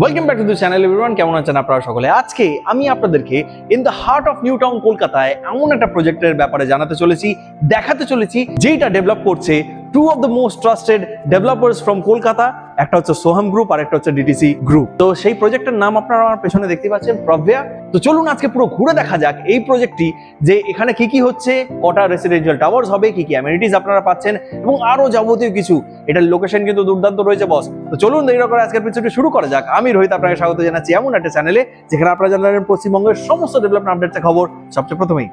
Welcome back to the channel everyone. কেমন আছেন আপনারা সকলে? আজকে আমি আপনাদেরকে in the heart of new town কলকাতায় এমন একটা প্রজেক্টের ব্যাপারে জানাতে চলেছি, দেখাতে চলেছি যেটা ডেভেলপ করছে two of the most trusted developers from Kolkata. একটা হচ্ছে সোহাম গ্রুপ আর একটা হচ্ছে ডিটিসি গ্রুপ। তো সেই প্রজেক্টের নাম আপনারা আমার পেছনে দেখতে পাচ্ছেন, প্রভ্যা। তো চলুন আজকে পুরো ঘুরে দেখা যাক এই প্রজেক্টটি, যে এখানে কি কি হচ্ছে, কটা রেসিডেন্সিয়াল টাওয়ার্স হবে, কি কি অ্যামেনিটিস আপনারা পাচ্ছেন এবং আরো যাবতীয় কিছু। এটার লোকেশন কিন্তু দুর্দান্ত রয়েছে বস। তো চলুন দেরি না করে আজকের এপিসোডটি শুরু করা যাক। আমি রোহিত আপনাকে স্বাগত জানাচ্ছি এমন একটা চ্যানেলে যেখানে আপনারা জানবেন পশ্চিমবঙ্গের সমস্ত ডেভেলপমেন্ট আপডেটের খবর সবচেয়ে প্রথমেই।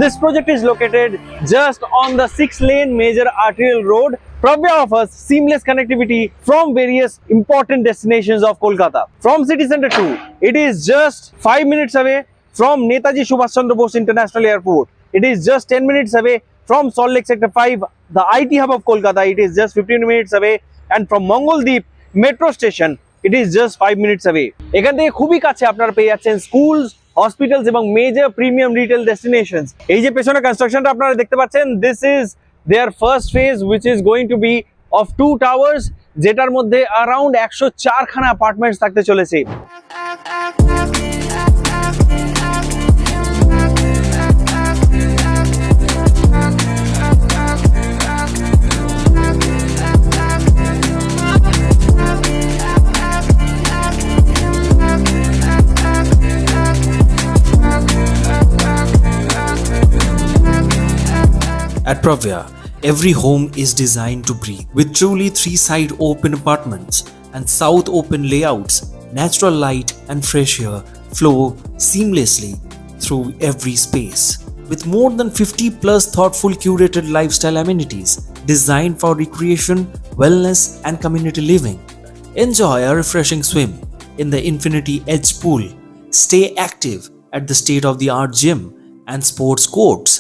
This project is located just on the 6-lane major arterial road. Pravya offers seamless connectivity from various important destinations of Kolkata. From city center to, it is just 5 minutes away from Netaji Subhash Chandra Bose International Airport. It is just 10 minutes away from Salt Lake Sector 5, the IT hub of Kolkata. It is just 15 minutes away, and from Mongoldeep metro station, it is just 5 minutes away. এখান থেকে খুবই কাছে আপনারা পেয়ে যাচ্ছেন schools, hospitals এবং major premium retail destinations. এই যে পেছনে কনস্ট্রাকশনটা আপনারা দেখতে পাচ্ছেন, this is their first phase which is going to be of 2 towers, যেটার মধ্যে অ্যারাউন্ড 104 খানা অ্যাপার্টমেন্টস থাকতে চলেছে। At Pravya, every home is designed to breathe. With truly 3-side open apartments and south open layouts, natural light and fresh air flow seamlessly through every space. With more than 50 plus thoughtful curated lifestyle amenities designed for recreation, wellness and community living. Enjoy a refreshing swim in the Infinity Edge pool. Stay active at the state-of-the-art gym and sports courts,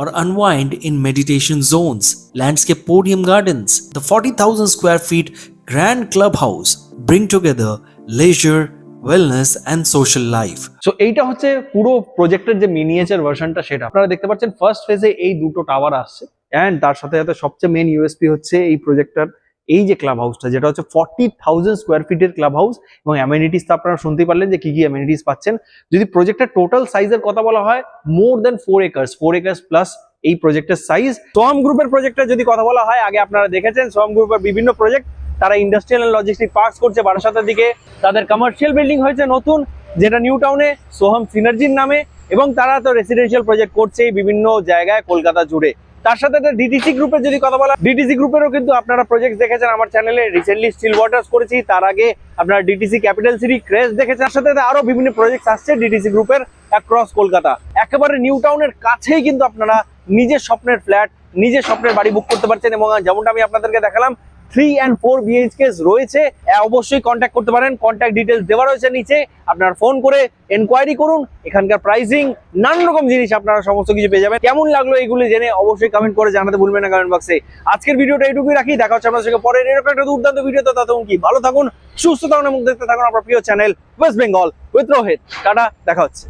or unwind in meditation zones, landscape podium gardens. The 40,000 square feet grand clubhouse bring together leisure, wellness and social life. So এইটা হচ্ছে পুরো প্রজেক্টের যে miniature ভার্সনটা, সেটা আপনারা দেখতে পাচ্ছেন। ফার্স্ট ফেজে এই দুটো টাওয়ার আসছে, এন্ড তার সাথে সাথে সবচেয়ে মেইন ইউএসপি হচ্ছে এই প্রজেক্টটার এই যে ক্লাব হাউসটা, যেটা হচ্ছে 40,000 স্কোয়ার ফিটের ক্লাব হাউস এবং অ্যামেনিটিস তো আপনারা শুনতেই পারলেন যে কি কি অ্যামেনিটিস পাচ্ছেন। যদি প্রজেক্টের টোটাল সাইজের কথা বলা হয়, মোর দেন 4 একর্স প্লাস এই প্রজেক্টের সাইজ। সোহাম গ্রুপের প্রজেক্টের যদি কথা বলা হয়, আগে আপনারা দেখেছেন সোহাম গ্রুপের বিভিন্ন প্রজেক্ট, তারা ইন্ডাস্ট্রিয়াল এন্ড লজিস্টিক পার্কস করছে বারাসাতের দিকে। তাদের কমার্শিয়াল বিল্ডিং হয়েছে নতুন, যেটা নিউ টাউনে সোহাম সিনার্জির নামে, এবং তারা তো রেসিডেন্সিয়াল প্রজেক্ট করছে বিভিন্ন জায়গায় কলকাতা জুড়ে। তার সাথে ডিটিসি গ্রুপের যদি কথা বলা, ডিটিসি গ্রুপেরও কিন্তু আপনারা প্রজেক্ট দেখেছেন আমার চ্যানেলে। রিসেন্টলি স্টিল ওয়াটার্স করেছি, তার আগে আপনারা ডিটিসি ক্যাপিটাল সিটি ক্রেস্ট দেখেছেন। তার সাথে আরো বিভিন্ন প্রজেক্ট আসছে ডিটিসি গ্রুপের অ্যাক্রস কলকাতা। একেবারে নিউ টাউনের কাছেই কিন্তু আপনারা নিজের স্বপ্নের ফ্ল্যাট, নিজের স্বপ্নের বাড়ি বুক করতে পারছেন, এবং যেমনটা আমি আপনাদেরকে দেখালাম 3 and 4 BHKs রয়েছে। অবশ্যই কন্ট্যাক্ট করতে পারেন, কন্ট্যাক্ট ডিটেলস দেওয়া রয়েছে নিচে। আপনারা ফোন করে এনকোয়ারি করুন, এখানকার প্রাইসিং, নানান রকম জিনিস আপনারা সমস্ত কিছু পেয়ে যাবেন। কেমন লাগলো এগুলি জেনে অবশ্যই কমেন্ট করে জানাতে ভুলবেন না কমেন্ট বক্সে। আজকের ভিডিওটা এইটুকুই রাখি, দেখা হচ্ছে আপনাদের সঙ্গে পরের এরকম একটা দুর্দান্ত ভিডিও। তো ততক্ষণ কি ভালো থাকুন, সুস্থ থাকুন এবং দেখতে থাকুন আপনার প্রিয় channel West Bengal with Rohit. Tata, দেখা হচ্ছে।